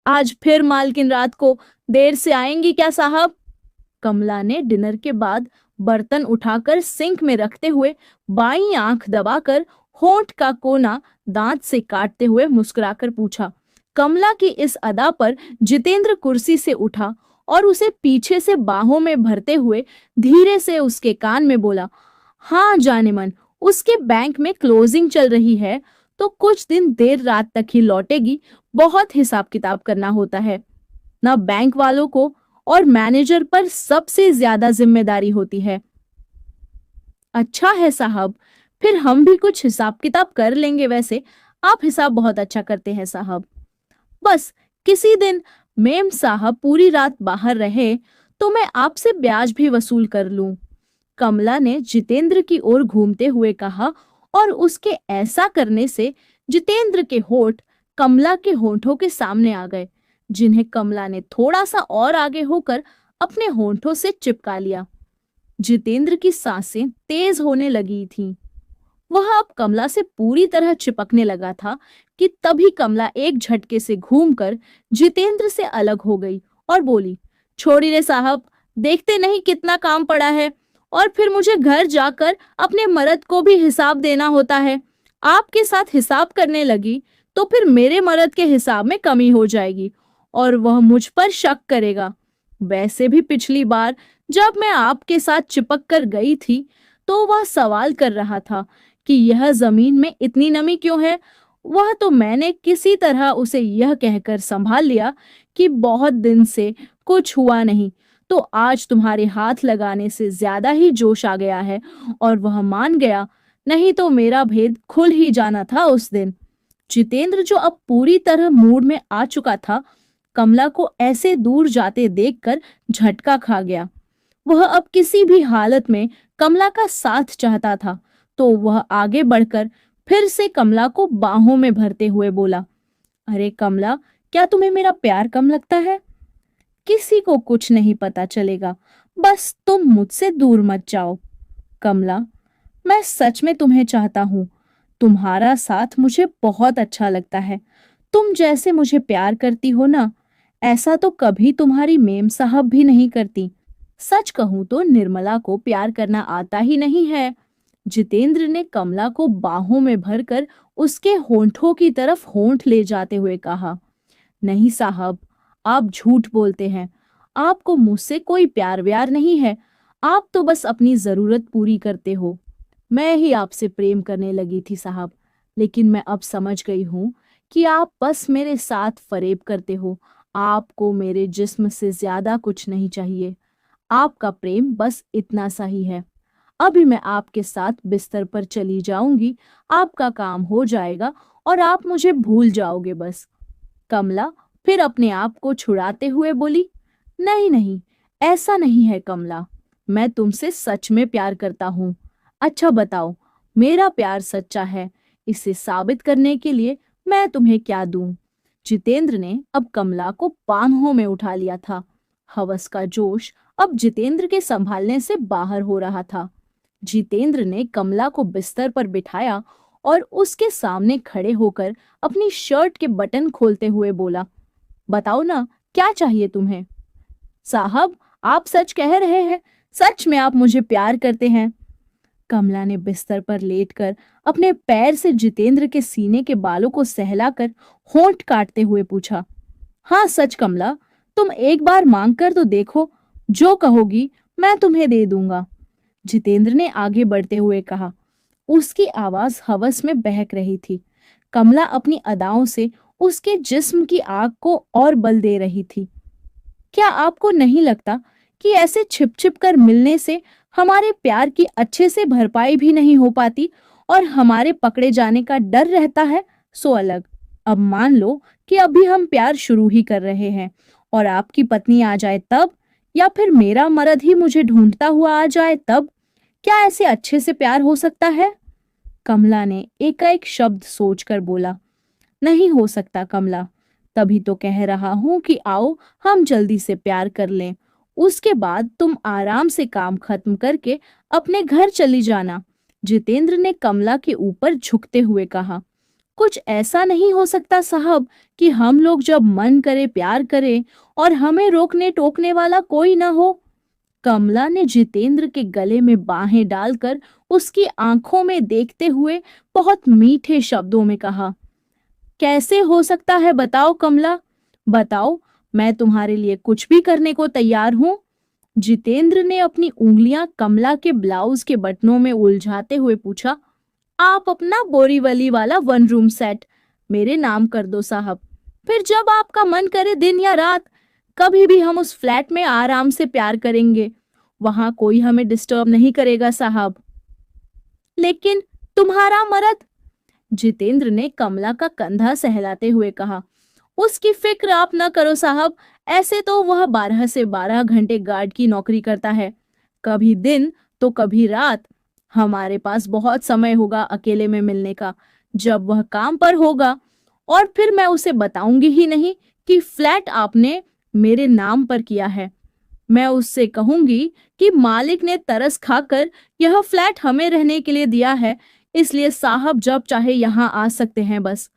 आज फिर मालकिन रात को देर से आएंगी क्या साहब? कमला ने डिनर के बाद बर्तन उठाकर सिंक में रखते हुए बाईं आंख दबाकर होंठ का कोना दांत से काटते हुए मुस्कुराकर पूछा। कमला की इस अदा पर जितेंद्र कुर्सी से उठा और उसे पीछे से बाहों में भरते हुए धीरे से उसके कान में बोला, हाँ जाने मन, उसके बैंक में क्लोजिंग चल रही है तो कुछ दिन देर रात तक ही लौटेगी। बहुत हिसाब किताब करना होता है ना, बैंक वालों को और मैनेजर पर सबसे ज्यादा जिम्मेदारी होती है। अच्छा है साहब, फिर हम भी कुछ हिसाब किताब कर लेंगे। वैसे आप हिसाब बहुत अच्छा करते हैं साहब। बस किसी दिन मेम साहब पूरी रात बाहर रहे तो मैं आपसे ब्याज भी वसूल कर लूं। कमला ने जितेंद्र की ओर घूमते हुए कहा और उसके ऐसा करने से जितेंद्र के होठ कमला के होठों के सामने आ गए, जिन्हें कमला ने थोड़ा सा और आगे होकर अपने होठों से चिपका लिया। जितेंद्र की सांसें तेज होने लगी थीं। वह अब कमला से पूरी तरह चिपकने लगा था कि तभी कमला एक झटके से घूमकर जितेंद्र से अलग हो गई और बोली, छोड़ी रे साहब, देखते नहीं कितना काम पड़ा है और फिर मुझे घर जाकर अपने मर्द को भी हिसाब देना होता है। आपके साथ हिसाब करने लगी तो फिर मेरे मर्द के हिसाब में कमी हो जाएगी और वह मुझ पर शक करेगा। वैसे भी पिछली बार जब मैं आपके साथ चिपक कर गई थी तो वह सवाल कर रहा था कि यह जमीन में इतनी नमी क्यों है। वह तो मैंने किसी तरह उसे यह कहकर संभाल लिया कि बहुत दिन से कुछ हुआ नहीं, तो आज तुम्हारे हाथ लगाने से ज्यादा ही जोश आ गया है और वह मान गया, नहीं तो मेरा भेद खुल ही जाना था उस दिन। जितेंद्र जो अब पूरी तरह मूड में आ चुका था, कमला को ऐसे दूर जाते देखकर झटका खा गया। वह अब किसी भी हालत में कमला का साथ चाहता था, तो वह आगे बढ़कर फिर से कमला को बाहों में भरते हुए बोला, अरे कमला, क्या तुम्हें मेरा प्यार कम लगता है? किसी को कुछ नहीं पता चलेगा, बस तुम मुझसे दूर मत जाओ। कमला, मैं सच में तुम्हें चाहता हूँ। तुम्हारा साथ मुझे बहुत अच्छा लगता है। तुम जैसे मुझे प्यार करती हो ना, ऐसा तो कभी तुम्हारी मेम साहब भी नहीं करती। सच कहूं तो निर्मला को प्यार करना आता ही नहीं है। जितेंद्र ने कमला को बाहों में भरकर उसके होंठों की तरफ होंठ ले जाते हुए कहा, नहीं साहब, आप झूठ बोलते हैं। आपको मुझसे कोई प्यार व्यार नहीं है। आप तो बस अपनी जरूरत पूरी करते हो। मैं ही आपसे प्रेम करने लगी थी साहब, लेकिन मैं अब समझ गई हूँ कि आप बस मेरे साथ फरेब करते हो। आपको मेरे जिस्म से ज्यादा कुछ नहीं चाहिए। आपका प्रेम बस इतना सा ही है। अभी मैं आपके साथ बिस्तर पर चली जाऊंगी, आपका काम हो जाएगा और आप मुझे भूल जाओगे बस। कमला फिर अपने आप को छुड़ाते हुए बोली, नहीं नहीं, ऐसा नहीं है कमला, मैं तुमसे सच में प्यार करता हूँ। अच्छा बताओ, मेरा प्यार सच्चा है, इसे साबित करने के लिए मैं तुम्हें क्या दूं? जितेंद्र ने अब कमला को बाहों में उठा लिया था। हवस का जोश अब जितेंद्र के संभालने से बाहर हो रहा था। जितेंद्र ने कमला को बिस्तर पर बिठाया और उसके सामने खड़े होकर अपनी शर्ट के बटन खोलते हुए बोला, बताओ ना, क्या चाहिए तुम्हें? साहब, आप सच कह रहे हैं? सच में आप मुझे प्यार करते हैं? कमला ने बिस्तर पर लेटकर अपने पैर से जितेंद्र के सीने के बालों को सहलाकर होंठ काटते हुए पूछा। हाँ सच कमला, तुम एक बार मांग कर तो देखो, जो कहोगी मैं तुम्हें दे दूंगा। जितेंद्र ने आगे बढ़ते हुए कहा। उसकी आवाज हवस में बहक रही थी। कमला अपनी अदाओं से उसके जिस्म की आग को और बल दे रही थी। क्या आपको नहीं लगता कि ऐसे छिप छिप कर मिलने से हमारे प्यार की अच्छे से भरपाई भी नहीं हो पाती और हमारे पकड़े जाने का डर रहता है? सो अलग, अब मान लो कि अभी हम प्यार शुरू ही कर रहे हैं और आपकी पत्नी आ जाए तब, या फिर मेरा मर्द ही मुझे ढूंढता हुआ आ जाए तब, क्या ऐसे अच्छे से प्यार हो सकता है? कमला ने एकाएक शब्द सोचकर बोला, नहीं हो सकता कमला, तभी तो कह रहा हूं कि आओ हम जल्दी से प्यार कर लें, उसके बाद तुम आराम से काम खत्म करके अपने घर चली जाना। जितेंद्र ने कमला के ऊपर झुकते हुए कहा। कुछ ऐसा नहीं हो सकता साहब कि हम लोग जब मन करे प्यार करें और हमें रोकने टोकने वाला कोई ना हो? कमला ने जितेंद्र के गले में बाहें डालकर उसकी आंखों में देखते हुए बहुत मीठे शब्दों में कहा। कैसे हो सकता है बताओ कमला, बताओ, मैं तुम्हारे लिए कुछ भी करने को तैयार हूँ। जितेंद्र ने अपनी उंगलियां कमला के ब्लाउज के बटनों में उलझाते हुए पूछा। आप अपना बोरीवली वाला 1 रूम सेट मेरे नाम कर दो साहब। फिर जब आपका मन करे दिन या रात, कभी भी हम उस फ्लैट में आराम से प्यार करेंगे। वहां कोई हमें डिस्टर्ब नहीं करेगा साहब। लेकिन तुम्हारा मर्द, जितेंद्र ने कमला का कंधा सहलाते हुए कहा। उसकी फिक्र आप न करो साहब, ऐसे तो वह 12 से 12 घंटे गार्ड की नौकरी करता है, कभी दिन तो कभी रात। हमारे पास बहुत समय होगा अकेले में मिलने का जब वह काम पर होगा, और फिर मैं उसे बताऊंगी ही नहीं कि फ्लैट आपने मेरे नाम पर किया है। मैं उससे कहूंगी कि मालिक ने तरस खाकर यह फ्लैट हमें रहने के लिए दिया है, इसलिए साहब जब चाहे यहाँ आ सकते हैं बस।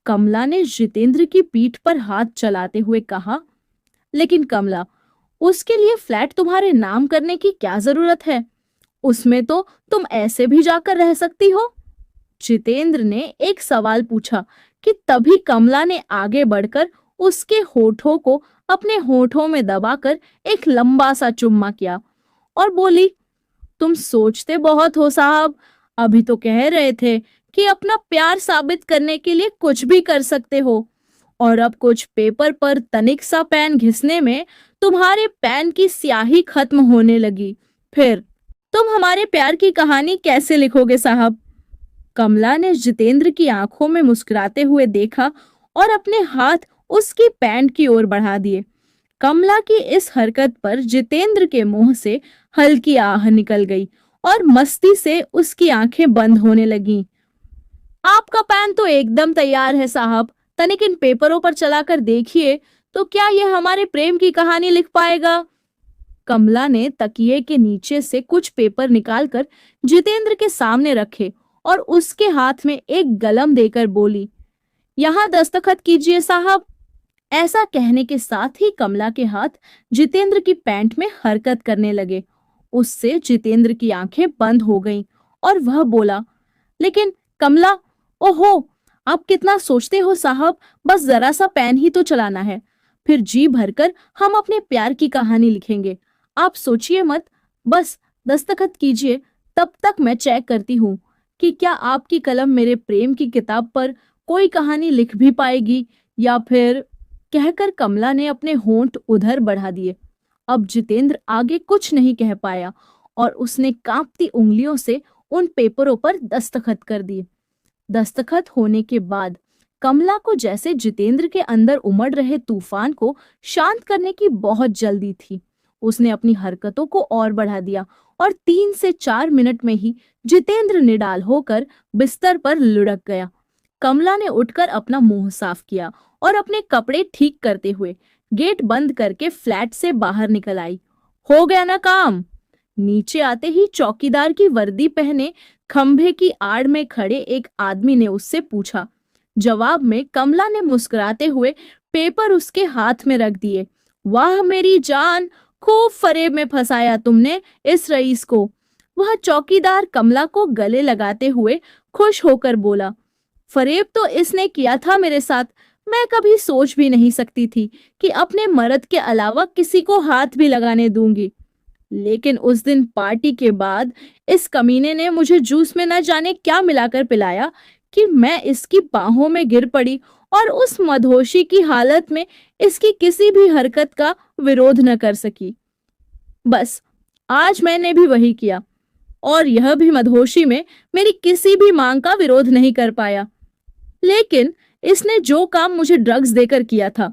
कमला ने जितेंद्र की पीठ पर हाथ चलाते हुए कहा। लेकिन कमला, उसके लिए फ्लैट तुम्हारे नाम करने की क्या जरूरत है? उसमें तो तुम ऐसे भी जाकर रह सकती हो। जितेंद्र ने एक सवाल पूछा कि तभी कमला ने आगे बढ़कर उसके होठों को अपने होठों में दबाकर एक लंबा सा चुम्मा किया और बोली, तुम सोचते बहुत हो साहब, अभी तो कह रहे थे कि अपना प्यार साबित करने के लिए कुछ भी कर सकते हो, और अब कुछ पेपर पर तनिक सा पेन घिसने में तुम्हारे पेन की स्याही खत्म होने लगी। फिर तुम हमारे प्यार की कहानी कैसे लिखोगे साहब? कमला ने जितेंद्र की आंखों में मुस्कुराते हुए देखा और अपने हाथ उसकी पैंट की ओर बढ़ा दिए। कमला की इस हरकत पर जितेंद्र के मुंह से हल्की आह निकल गई और मस्ती से उसकी आंखें बंद होने लगीं। आपका पैन तो एकदम तैयार है साहब, तनिक इन पेपरों पर चलाकर देखिए तो क्या यह हमारे प्रेम की कहानी लिख पाएगा? कमला ने तकिए के नीचे से कुछ पेपर निकालकर जितेंद्र के सामने रखे और उसके हाथ में एक कलम देकर बोली, यहाँ दस्तखत कीजिए साहब। ऐसा कहने के साथ ही कमला के हाथ जितेंद्र की पैंट में हरकत करने लगे। उससे जितेंद्र की आंखें बंद हो गईं और वह बोला, लेकिन कमला, ओहो, आप कितना सोचते हो साहब, बस जरा सा पेन ही तो चलाना है, फिर जी भरकर हम अपने प्यार की कहानी लिखेंगे। आप सोचिए मत, बस दस्तखत कीजिए, तब तक मैं चेक करती हूँ कि क्या आपकी कलम मेरे प्रेम की किताब पर कोई कहानी लिख भी पाएगी या फिर। कहकर कमला ने अपने होंठ उधर बढ़ा दिए। अब जितेंद्र आगे कुछ नहीं कह पाया और उसने कांपती उंगलियों से उन पेपरों पर दस्तखत कर दिए। दस्तखत होने के बाद कमला को जैसे जितेंद्र के अंदर उमड़ रहे तूफान को शांत करने की बहुत जल्दी थी। उसने अपनी हरकतों को और बढ़ा दिया और 3 से 4 मिनट में ही जितेंद्र निडाल होकर बिस्तर पर लुढ़क गया। कमला ने उठकर अपना मुंह साफ किया और अपने कपड़े ठीक करते हुए गेट बंद करके फ्लैट से बाहर निकल आई। हो गया ना काम? नीचे आते ही चौकीदार की वर्दी पहने खंभे की आड़ में खड़े एक आदमी ने उससे पूछा। जवाब में कमला ने मुस्कुराते हुए पेपर उसके हाथ में रख दिए। वाह मेरी जान, खूब फरेब में फंसाया तुमने इस रईस को। वह चौकीदार कमला को गले लगाते हुए खुश होकर बोला, फरेब तो इसने किया था मेरे साथ। मैं कभी सोच भी नहीं सकती थी कि अपने मर्द के अलावा किसी को हाथ भी लगाने दूंगी, लेकिन उस दिन पार्टी के बाद इस कमीने ने मुझे जूस में न जाने क्या मिलाकर पिलाया कि मैं इसकी बाहों में गिर पड़ी और उस मदहोशी की हालत में इसकी किसी भी हरकत का विरोध न कर सकी। बस आज मैंने भी वही किया और यह भी मदहोशी में मेरी किसी भी मांग का विरोध नहीं कर पाया। लेकिन इसने जो काम मुझे ड्रग्स देकर किया था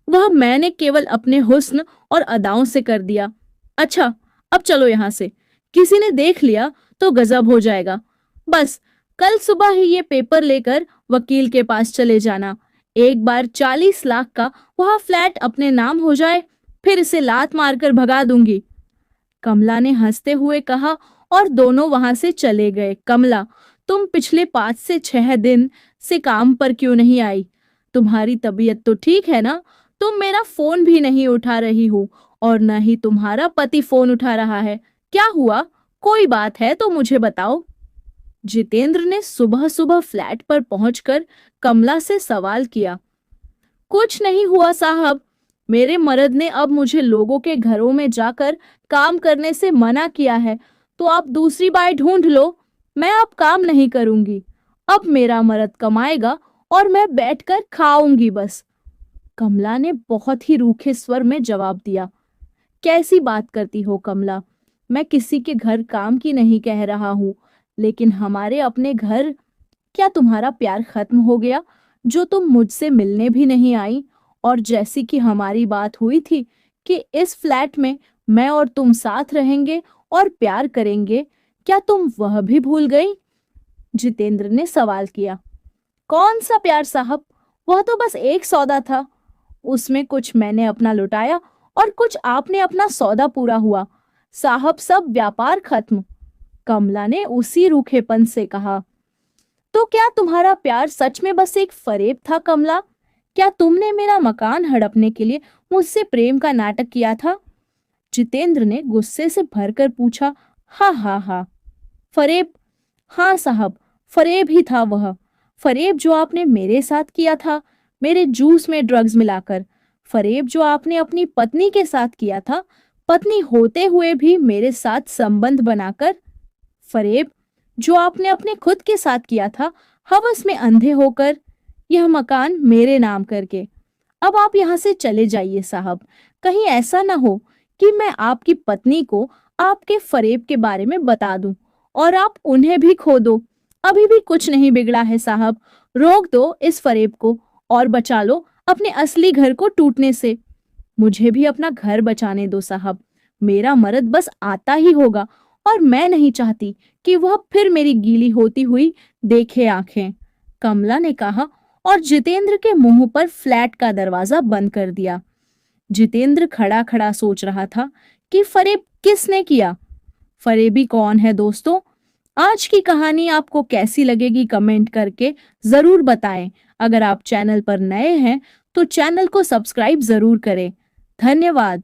वह मैंने केवल अपने हुस्न और अदाओं से कर दिया। अच्छा, अब चलो यहाँ से, किसी ने देख लिया तो गजब हो जाएगा। बस कल सुबह ही ये पेपर लेकर वकील के पास चले जाना। एक बार 40 लाख का वह फ्लैट अपने नाम हो जाए, फिर इसे लात मारकर भगा दूंगी। कमला ने हंसते हुए कहा और दोनों वहां से चले गए। कमला, तुम पिछले 5 से 6 दिन से काम पर क्यों नहीं आई? तुम्हारी तबीयत तो ठीक है ना? तुम मेरा फोन भी नहीं उठा रही हो और न ही तुम्हारा पति फोन उठा रहा है। क्या हुआ? कोई बात है तो मुझे बताओ। जितेंद्र ने सुबह सुबह फ्लैट पर पहुंचकर कमला से सवाल किया। कुछ नहीं हुआ साहब, मेरे मर्द ने अब मुझे लोगों के घरों में जाकर काम करने से मना किया है, तो आप दूसरी बाई ढूंढ लो। मैं अब काम नहीं करूंगी। अब मेरा मर्द कमाएगा और मैं बैठकर खाऊंगी बस। कमला ने बहुत ही रूखे स्वर में जवाब दिया। कैसी बात करती हो कमला? मैं किसी के घर काम की नहीं कह रहा हूँ, लेकिन हमारे अपने घर। क्या तुम्हारा प्यार खत्म हो गया जो तुम मुझसे मिलने भी नहीं आई? और जैसी कि हमारी बात हुई थी कि इस फ्लैट में मैं और तुम साथ रहेंगे और प्यार करेंगे, क्या तुम वह भी भूल गई? जितेंद्र ने सवाल किया। कौन सा प्यार साहब? वह तो बस एक सौदा था। उसमें कुछ मैंने अपना लुटाया और कुछ आपने अपना सौदा पूरा हुआ। साहब सब व्यापार खत्म। कमला ने उसी रूखेपन से कहा। तो क्या तुम्हारा प्यार सच में बस एक फरेब था कमला? क्या तुमने मेरा मकान हड़पने के लिए मुझसे प्रेम का नाटक किया था? जितेंद्र ने गुस्से से भरकर पूछा। हाँ हाँ हाँ, फरेब। हाँ साहब, फरेब ही था वह। फरेब जो आपने मेरे साथ किया था, मेरे जूस में ड्रग्स मिलाकर। फरेब जो आपने अपनी पत्नी के साथ किया था, पत्नी होते हुए भी मेरे साथ संबंध बनाकर। फरेब जो आपने अपने खुद के साथ किया था, हवस में अंधे होकर, यह मकान मेरे नाम करके। अब आप यहाँ से चले जाइए साहब। कहीं ऐसा ना हो कि मैं आपकी पत्नी को आपके फरेब के बारे में बता दूं और आप उन्हें भी खो दो। अभी भी कुछ नहीं बिगड़ा है साहब। रोक दो इस फरेब को और बचा लो अपने असली घर को टूटने से। मुझे भी अपना घर बचाने दो साहब। मेरा मर्द बस आता ही होगा और मैं नहीं चाहती कि वह फिर मेरी गीली होती हुई देखे आंखें, कमला ने कहा और जितेंद्र के मुंह पर फ्लैट का दरवाजा बंद कर दिया। जितेंद्र खड़ा खड़ा सोच रहा था कि फरेब किसने किया? फरेबी कौन है दोस्तों? आज की कहानी आपको कैसी लगेगी कमेंट करके जरूर बताएं। अगर आप चैनल पर नए हैं तो चैनल को सब्सक्राइब जरूर करें। धन्यवाद।